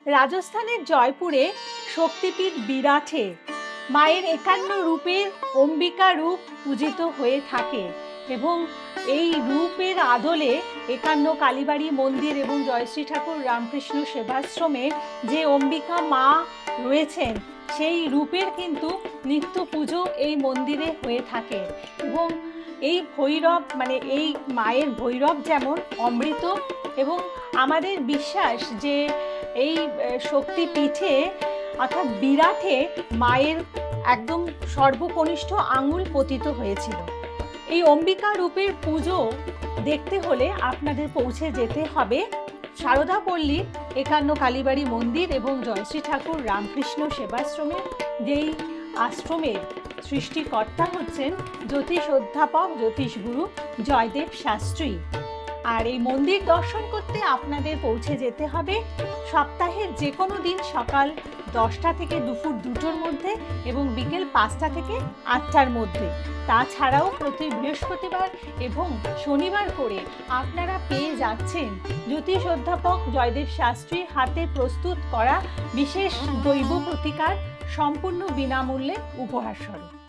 রাজস্থানের জয়পুরে শক্তিপীঠ বিরাটে মায়ের ৫১ রূপের অম্বিকা রূপ পূজিত হয়ে থাকে এবং এই রূপের আদলে ৫১ কালীবাড়ি মন্দির এবং জয়শ্রী ঠাকুর রামকৃষ্ণ সেবাশ্রমে যে অম্বিকা মা রয়েছেন সেই রূপের কিন্তু নিত্য পুজো এই মন্দিরে হয়ে থাকে। এবং এই ভৈরব মানে এই মায়ের ভৈরব যেমন অমৃত, এবং আমাদের বিশ্বাস যে এই শক্তিপীঠে অর্থাৎ বিরাটে মায়ের একদম সর্বকনিষ্ঠ আঙুল পতিত হয়েছিল। এই অম্বিকা রূপের পুজো দেখতে হলে আপনাদের পৌঁছে যেতে হবে সারদা পল্লী ৫১ কালীবাড়ি মন্দির এবং জয়শ্রী ঠাকুর রামকৃষ্ণ সেবাশ্রমে, যেই আশ্রমের সৃষ্টিকর্তা হচ্ছেন জ্যোতিষ অধ্যাপক জ্যোতিষগুরু জয়দেব শাস্ত্রী। আর এই মন্দির দর্শন করতে আপনাদের পৌঁছে যেতে হবে সপ্তাহের যে কোনো দিন সকাল 10টা থেকে দুপুর 2টোর মধ্যে এবং বিকেল 5টা থেকে 8টার মধ্যে। তাছাড়াও প্রতি বৃহস্পতিবার এবং শনিবার করে আপনারা পেয়ে যাচ্ছেন জ্যোতিষ অধ্যাপক জয়দেব শাস্ত্রীর হাতে প্রস্তুত করা বিশেষ দৈব প্রতিকার সম্পূর্ণ বিনামূল্যে উপহার স্বরূপ।